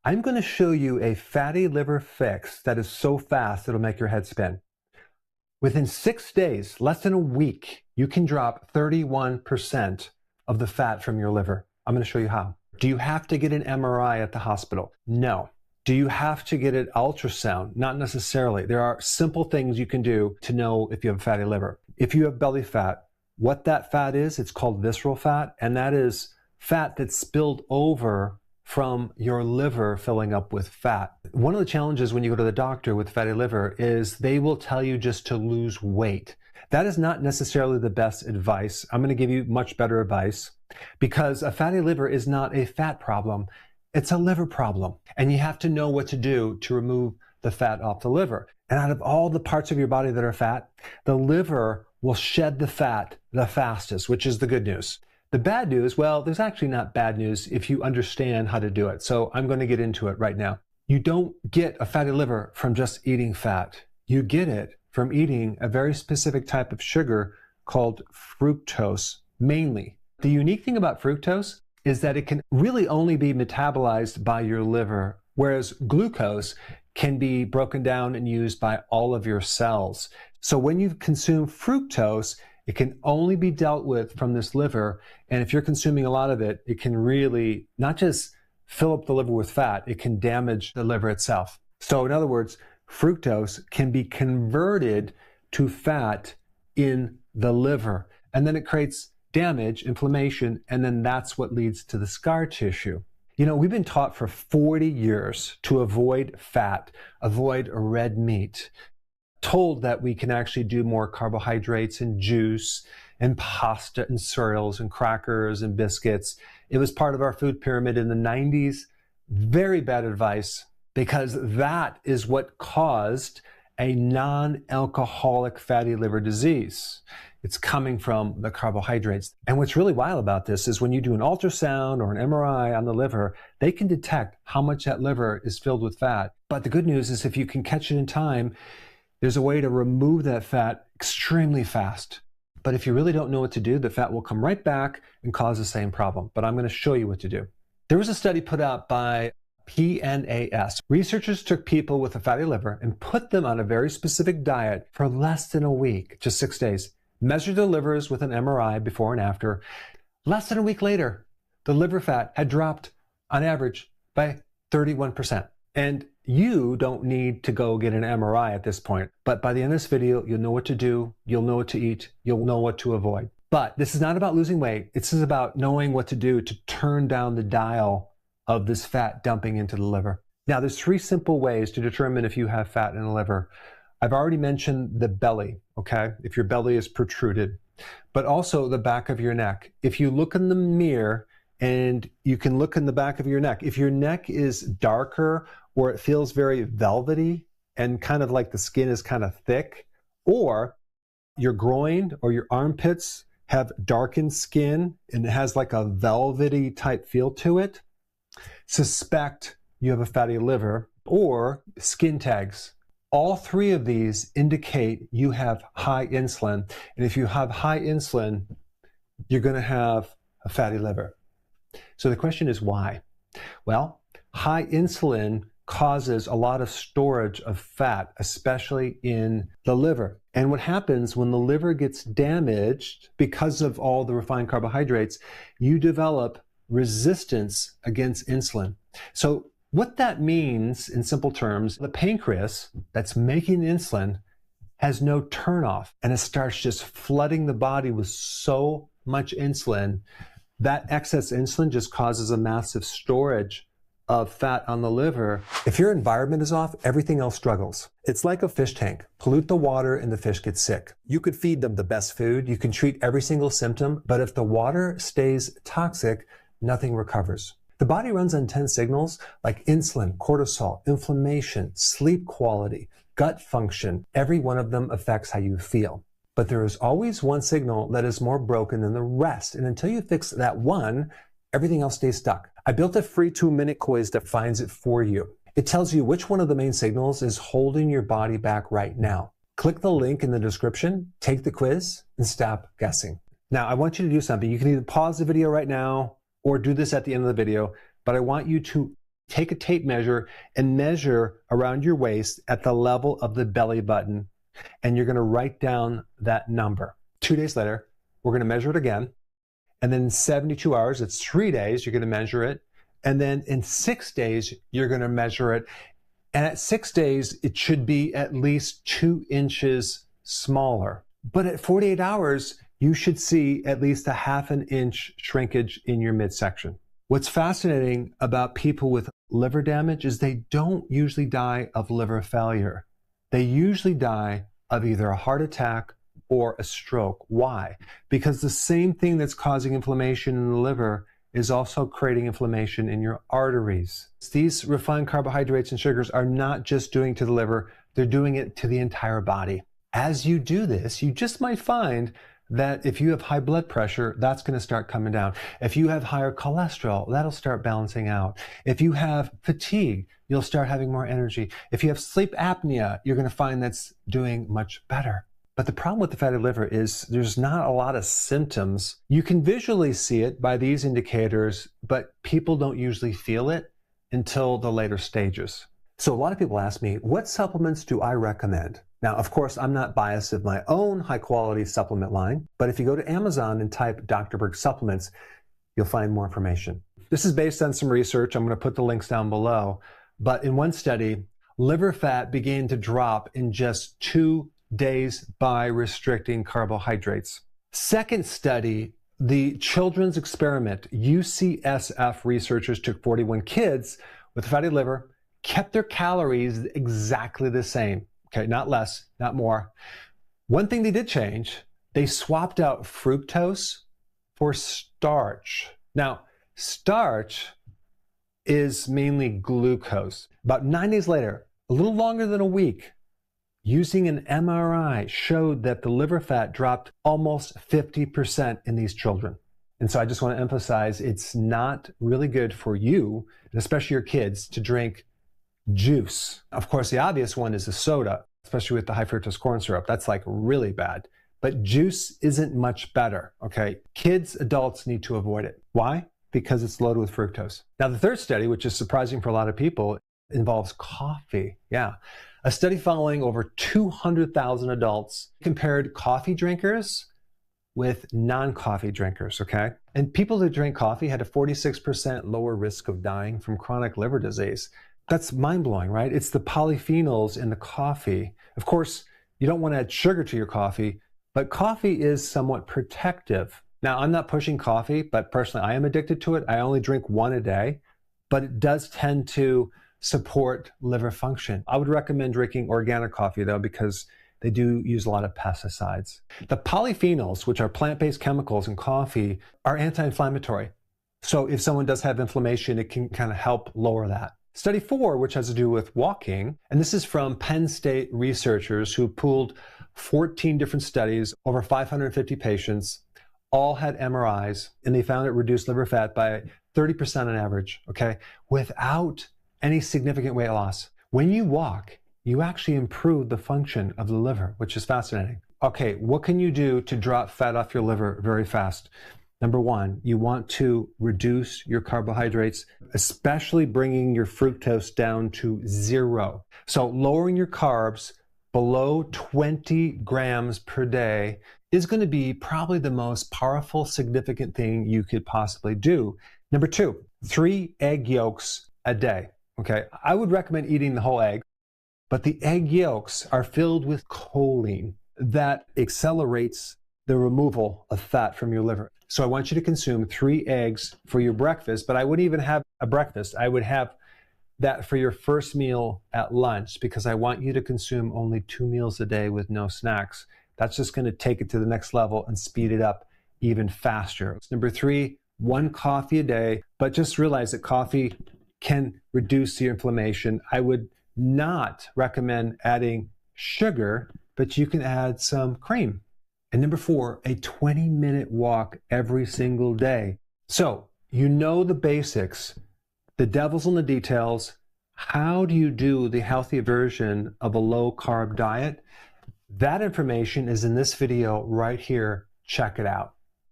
I'm going to show you a fatty liver fix that is so fast it'll make your head spin. Within 6 days, less than a week, you can drop 31% of the fat from your liver. I'm going to show you how. Do you have to get an MRI at the hospital? No. Do you have to get an ultrasound? Not necessarily. There are simple things you can do to know if you have a fatty liver. If you have belly fat, what that fat is, it's called visceral fat, and that is fat that's spilled over from your liver filling up with fat. One of the challenges when you go to the doctor with fatty liver is they will tell you just to lose weight. That is not necessarily the best advice. I'm going to give you much better advice because a fatty liver is not a fat problem. It's a liver problem. And you have to know what to do to remove the fat off the liver. And out of all the parts of your body that are fat, the liver will shed the fat the fastest, which is the good news. The bad news, well, there's actually not bad news if you understand how to do it. So I'm going to get into it right now. You don't get a fatty liver from just eating fat. You get it from eating a very specific type of sugar called fructose, mainly. The unique thing about fructose is that it can really only be metabolized by your liver, whereas glucose can be broken down and used by all of your cells. So when you consume fructose, it can only be dealt with from this liver, and if you're consuming a lot of it, it can really not just fill up the liver with fat, it can damage the liver itself. So in other words, fructose can be converted to fat in the liver, and then it creates damage, inflammation, and then that's what leads to the scar tissue. You know, we've been taught for 40 years to avoid fat, avoid red meat. Told that we can actually do more carbohydrates and juice and pasta and cereals and crackers and biscuits. It was part of our food pyramid in the 90s. Very bad advice because that is what caused a non-alcoholic fatty liver disease. It's coming from the carbohydrates. And what's really wild about this is when you do an ultrasound or an MRI on the liver, they can detect how much that liver is filled with fat. But the good news is if you can catch it in time, there's a way to remove that fat extremely fast. But if you really don't know what to do, the fat will come right back and cause the same problem. But I'm going to show you what to do. There was a study put out by PNAS. Researchers took people with a fatty liver and put them on a very specific diet for less than a week, just 6 days. Measured their livers with an MRI before and after. Less than a week later, the liver fat had dropped on average by 31%. And you don't need to go get an MRI at this point. But by the end of this video, you'll know what to do, you'll know what to eat, you'll know what to avoid. But this is not about losing weight. This is about knowing what to do to turn down the dial of this fat dumping into the liver. Now, there's 3 simple ways to determine if you have fat in the liver. I've already mentioned the belly, okay? If your belly is protruded, but also the back of your neck. If you look in the mirror and you can look in the back of your neck, if your neck is darker or it feels very velvety and kind of like the skin is kind of thick, or your groin or your armpits have darkened skin and it has like a velvety type feel to it, suspect you have a fatty liver. Or skin tags. All 3 of these indicate you have high insulin. And if you have high insulin, you're going to have a fatty liver. So the question is why? Well, high insulin causes a lot of storage of fat, especially in the liver. And what happens when the liver gets damaged because of all the refined carbohydrates, you develop resistance against insulin. So what that means in simple terms, the pancreas that's making insulin has no turnoff and it starts just flooding the body with so much insulin. That excess insulin just causes a massive storage of fat on the liver. If your environment is off, everything else struggles. It's like a fish tank. Pollute the water and the fish get sick. You could feed them the best food, you can treat every single symptom, but if the water stays toxic, nothing recovers. The body runs on 10 signals like insulin, cortisol, inflammation, sleep quality, gut function. Every one of them affects how you feel. But there is always one signal that is more broken than the rest. And until you fix that one, everything else stays stuck. I built a free 2-minute quiz that finds it for you. It tells you which one of the main signals is holding your body back right now. Click the link in the description, take the quiz, and stop guessing. Now, I want you to do something. You can either pause the video right now or do this at the end of the video, but I want you to take a tape measure and measure around your waist at the level of the belly button, and you're going to write down that number. 2 days later, we're going to measure it again, and then in 72 hours, it's 3 days, you're going to measure it, and then in 6 days, you're going to measure it, and at 6 days, it should be at least 2 inches smaller. But at 48 hours, you should see at least a 1/2 inch shrinkage in your midsection. What's fascinating about people with liver damage is they don't usually die of liver failure. They usually die of either a heart attack or a stroke. Why? Because the same thing that's causing inflammation in the liver is also creating inflammation in your arteries. These refined carbohydrates and sugars are not just doing to the liver, they're doing it to the entire body. As you do this, you just might find that if you have high blood pressure, that's going to start coming down. If you have higher cholesterol, that'll start balancing out. If you have fatigue, you'll start having more energy. If you have sleep apnea, you're going to find that's doing much better. But the problem with the fatty liver is there's not a lot of symptoms. You can visually see it by these indicators, but people don't usually feel it until the later stages. So a lot of people ask me, what supplements do I recommend? Now, of course, I'm not biased of my own high-quality supplement line, but if you go to Amazon and type Dr. Berg supplements, you'll find more information. This is based on some research. I'm going to put the links down below. But in one study, liver fat began to drop in just 2 days by restricting carbohydrates. Second study, the children's experiment, UCSF researchers took 41 kids with fatty liver, kept their calories exactly the same. Okay, not less, not more. One thing they did change, they swapped out fructose for starch. Now, starch is mainly glucose. About 9 days later, a little longer than a week, using an MRI showed that the liver fat dropped almost 50% in these children. And so I just want to emphasize it's not really good for you, and especially your kids, to drink juice. Of course, the obvious one is the soda, especially with the high fructose corn syrup. That's like really bad. But juice isn't much better, okay? Kids, adults need to avoid it. Why? Because it's loaded with fructose. Now, the third study, which is surprising for a lot of people, involves coffee. Yeah. A study following over 200,000 adults compared coffee drinkers with non-coffee drinkers, okay? And people who drink coffee had a 46% lower risk of dying from chronic liver disease. That's mind-blowing, right? It's the polyphenols in the coffee. Of course, you don't want to add sugar to your coffee, but coffee is somewhat protective. Now, I'm not pushing coffee, but personally, I am addicted to it. I only drink 1 a day, but it does tend to support liver function. I would recommend drinking organic coffee, though, because they do use a lot of pesticides. The polyphenols, which are plant-based chemicals in coffee, are anti-inflammatory. So if someone does have inflammation, it can kind of help lower that. Study 4, which has to do with walking, and this is from Penn State researchers who pooled 14 different studies, over 550 patients, all had MRIs, and they found it reduced liver fat by 30% on average, okay, without any significant weight loss. When you walk, you actually improve the function of the liver, which is fascinating. Okay, what can you do to drop fat off your liver very fast? Number 1, you want to reduce your carbohydrates, especially bringing your fructose down to 0. So lowering your carbs below 20 grams per day is going to be probably the most powerful, significant thing you could possibly do. Number 2, 3 egg yolks a day. Okay, I would recommend eating the whole egg, but the egg yolks are filled with choline that accelerates the removal of fat from your liver. So I want you to consume 3 eggs for your breakfast, but I wouldn't even have a breakfast. I would have that for your first meal at lunch, because I want you to consume only 2 meals a day with no snacks. That's just going to take it to the next level and speed it up even faster. Number 3, 1 coffee a day, but just realize that coffee can reduce your inflammation. I would not recommend adding sugar, but you can add some cream. And number 4, a 20-minute walk every single day. So you know the basics. The devil's in the details. How do you do the healthy version of a low-carb diet? That information is in this video right here. Check it out.